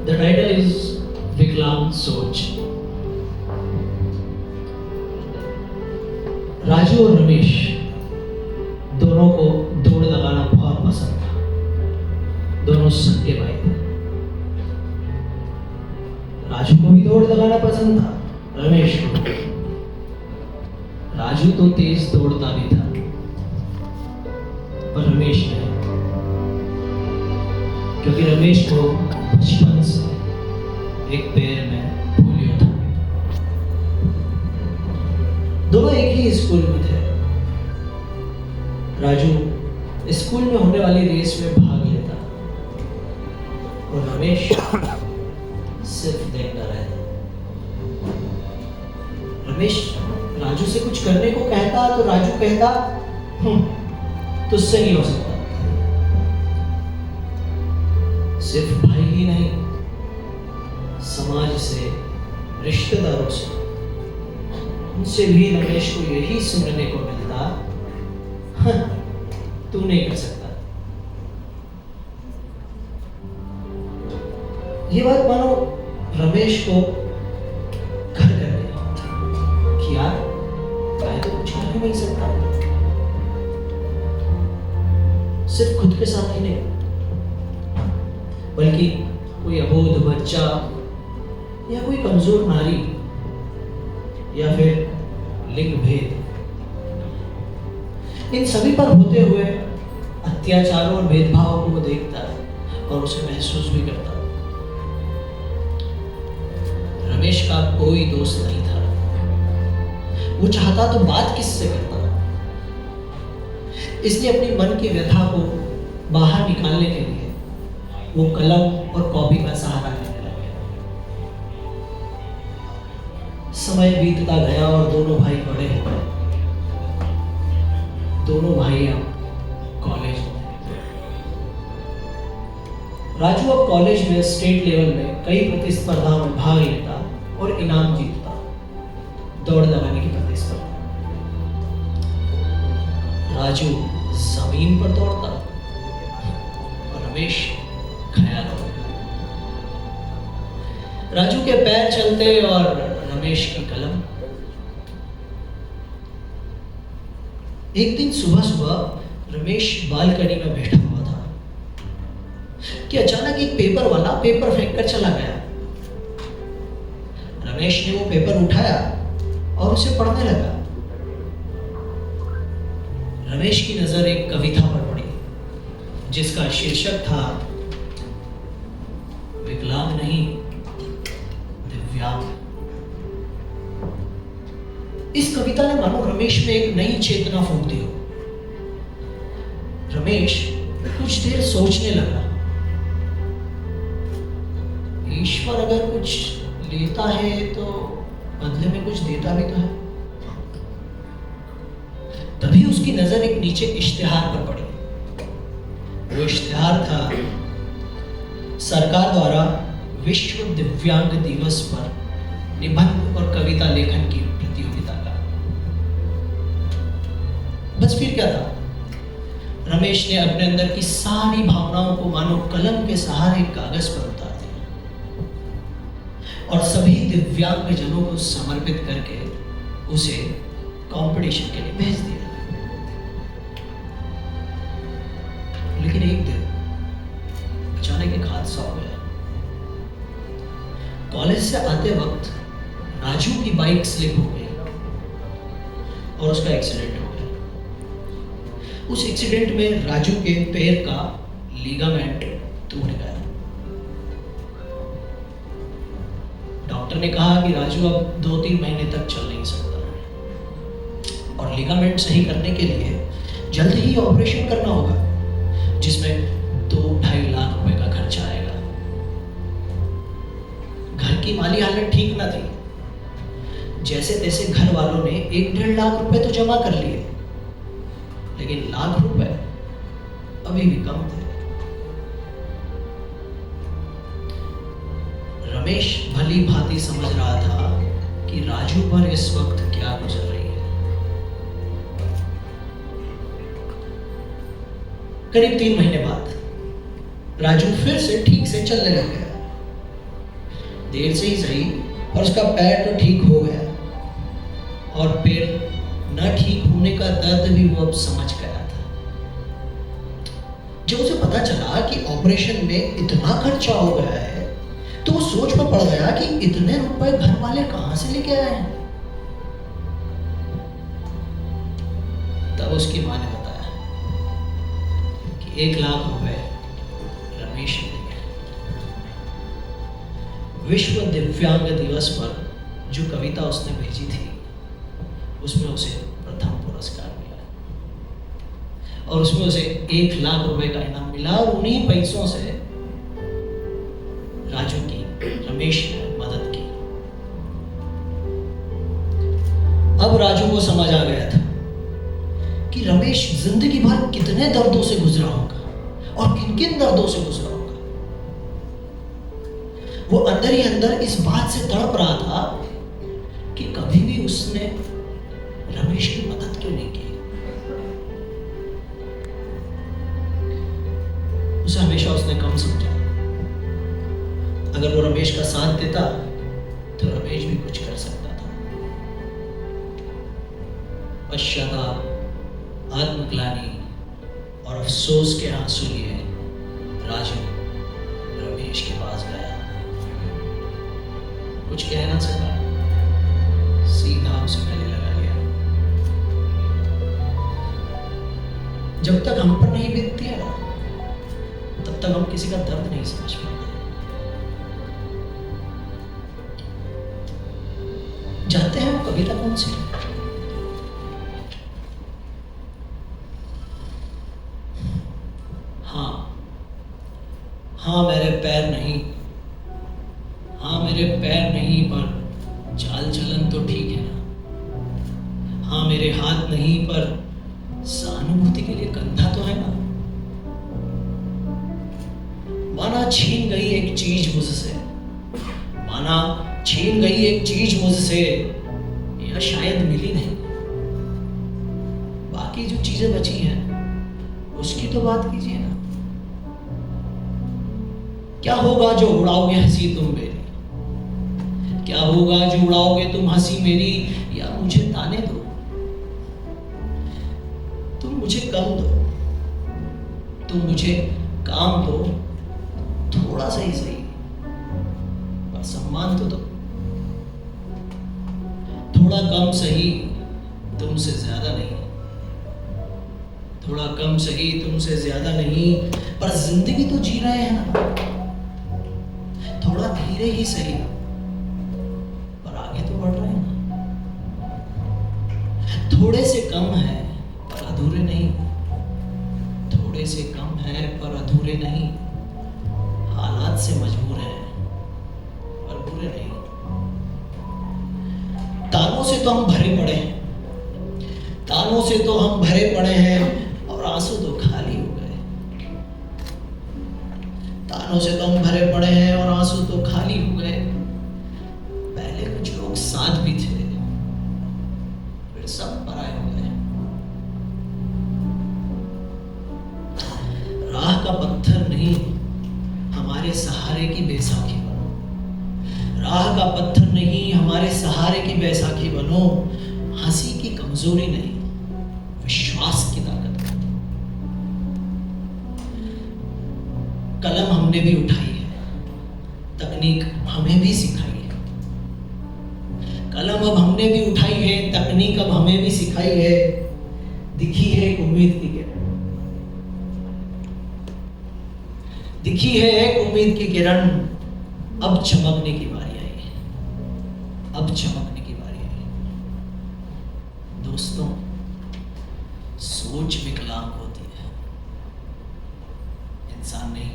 The title is विकलांग सोच। राजू और रमेश दोनों को दौड़ लगाना बहुत पसंद था। दोनों सगे भाई थे। राजू को भी दौड़ लगाना पसंद था, रमेश को। राजू तो तेज दौड़ता भी था, पर रमेश नहीं, क्योंकि रमेश को बचपन से एक पैर में पोलियो था। दोनों एक ही स्कूल में थे। राजू स्कूल में होने वाली रेस में भाग लेता और रमेश सिर्फ देखता रहता। रमेश राजू से कुछ करने को कहता तो राजू कहता तुझसे नहीं हो सकता। सिर्फ भाई ही नहीं, समाज से, रिश्तेदारों से, उनसे भी रमेश को यही सुनने को मिलता, तू नहीं कर सकता। ये बात मानो रमेश को घर कर गई कि यार मैं तो कुछ कर ही नहीं सकता। सिर्फ खुद के साथ ही नहीं, बल्कि कोई अबोध बच्चा या कोई कमजोर नारी या फिर लिंग भेद, इन सभी पर होते हुए अत्याचारों और भेदभाव को वो देखता और उसे महसूस भी करता। रमेश का कोई दोस्त नहीं था। वो चाहता तो बात किससे करता। इसलिए अपनी मन की व्यथा को बाहर निकालने के लिए वो कलम और कॉपी का सहारा लेने लगे। समय बीतता गया और दोनों भाई बड़े हो गए। दोनों भाई अब कॉलेज में। राजू अब कॉलेज में स्टेट लेवल में कई प्रतिस्पर्धा में भाग लेता और इनाम जीतता। दौड़ लगाने की प्रतिस्पर्धा। राजू जमीन पर दौड़ता और रमेश ख्यालों। राजू के पैर चलते और रमेश की कलम। एक दिन सुबह सुबह रमेश बालकनी में बैठा हुआ था कि अचानक एक पेपर वाला पेपर फेंक कर चला गया। रमेश ने वो पेपर उठाया और उसे पढ़ने लगा। रमेश की नजर एक कविता पर पड़ी जिसका शीर्षक था विकलांग नहीं, दिव्यांग। इस कविता ने मानो रमेश में एक नई चेतना फूंक दी हो। रमेश कुछ देर सोचने लगा, ईश्वर अगर कुछ लेता है तो बदले में कुछ देता भी तो है। तभी उसकी नजर एक नीचे इश्तिहार पर पड़ी। वो इश्तिहार था सरकार द्वारा विश्व दिव्यांग दिवस पर निबंध और कविता लेखन की प्रतियोगिता का। बस फिर क्या था, रमेश ने अपने अंदर की सारी भावनाओं को मानो कलम के सहारे कागज पर उतार दिया और सभी दिव्यांग जनों को समर्पित करके उसे कंपटीशन के लिए भेज दिया। लेकिन एक दिन अचानक एक हादसा हो गया। कॉलेज से आते वक्त राजू की बाइक स्लिप हो गई और उसका एक्सीडेंट हो गया। उस एक्सीडेंट में राजू के पैर का लिगामेंट टूट गया। डॉक्टर ने कहा कि राजू अब 2-3 महीने तक चल नहीं सकता और लिगामेंट सही करने के लिए जल्द ही ऑपरेशन करना होगा, जिसमें 2-2.5 लाख रुपए का खर्चा आएगा। घर की माली हालत ठीक ना थी। जैसे तैसे घर वालों ने 1-1.5 लाख रुपए तो जमा कर लिए, लेकिन लाख रुपए अभी भी कम थे। रमेश भली भांति समझ रहा था कि राजू पर इस वक्त क्या गुजर रही है। करीब 3 महीने बाद राजू फिर से ठीक से चलने लग गया। देर से ही सही, और उसका पैर तो ठीक हो गया, और पैर न ठीक होने का दर्द भी वो अब समझ गया था। जब उसे पता चला कि ऑपरेशन में इतना खर्चा हो गया है, तो वो सोच में पड़ गया कि इतने रुपए घर वाले कहां से लेके आए हैं। तब उसकी मां ने बताया कि 1 लाख रुपए रमेश ने दिए। विश्व दिव्यांग दिवस पर जो कविता उसने भेजी थी, उसमें उसे प्रथम पुरस्कार मिला, और उसमें उसे 1 लाख रुपए का इनाम मिला, और उन्हीं पैसों से राजू की, रमेश ने मदद की। अब राजू को समझ आ गया था कि रमेश जिंदगी भर कितने दर्दों से गुजरा होगा और किन किन दर्दों से गुजरा होगा। वो अंदर ही अंदर इस बात से तड़प रहा था कि कभी भी उसने रमेश की मदद क्यों नहीं की। उसे हमेशा उसने कम समझा। अगर वो रमेश का साथ देता तो रमेश भी कुछ कर सकता था। पश्चाताप, आत्मग्लानि और अफसोस के आंसू लिए राजू रमेश के पास गया। कुछ कह ना सका, सीधा उसे गले लगा लिया। जब तक हम पर नहीं बीतती है ना, तब तक हम किसी का दर्द नहीं समझ पाते। जानते हैं वो कविता कौन सी? हाँ मेरे पैर नहीं, हाँ मेरे पैर नहीं, पर चाल चलन तो ठीक है ना। हाँ मेरे हाथ नहीं, पर सहानुभूति के लिए कंधा तो है ना। माना छीन गई एक चीज मुझसे, माना छीन गई एक चीज मुझसे, या शायद मिली नहीं। बाकी जो चीजें बची हैं उसकी तो बात कीजिए ना। क्या होगा जो उड़ाओगे हंसी तुम मेरी, क्या होगा जो उड़ाओगे तुम हंसी मेरी, या मुझे ताने दो, तुम मुझे कम दो, तुम मुझे काम दो, थोड़ा सा ही सही, पर सम्मान तो दो। थोड़ा कम सही, तुमसे ज्यादा नहीं, थोड़ा कम सही, तुमसे ज्यादा नहीं, पर जिंदगी तो जी रहे हैं ना। थोड़ा धीरे ही सही, पर आगे तो बढ़ रहे हैं ना। थोड़े से कम है पर अधूरे नहीं, थोड़े से कम है पर अधूरे नहीं। हालात से मजबूर हैं पर बुरे नहीं। तानों से तो हम भरे पड़े हैं, तानों से तो हम भरे पड़े हैं, और आंसू तो खाली हो गए। तानों से तो हम भरे पड़े हैं और आंसू तो खाली हो गए। पहले कुछ लोग साथ भी थे, फिर सब पराए हो गए। राह का पत्थर नहीं, हमारे सहारे की बैसाखी बनो। राह का पत्थर नहीं, हमारे सहारे की बैसाखी बनो। हंसी की कमजोरी नहीं, विश्वास की ताकत। कलम हमने भी उठाई है, तकनीक हमें भी सिखाई है। कलम अब हमने भी उठाई है, तकनीक अब हमें भी सिखाई है। दिखी है एक उम्मीद की किरण, दिखी है एक उम्मीद की किरण। अब चमकने की बारी आई है, अब चमकने की बारी आई है। दोस्तों, सोच विकलांग होती है, इंसान नहीं।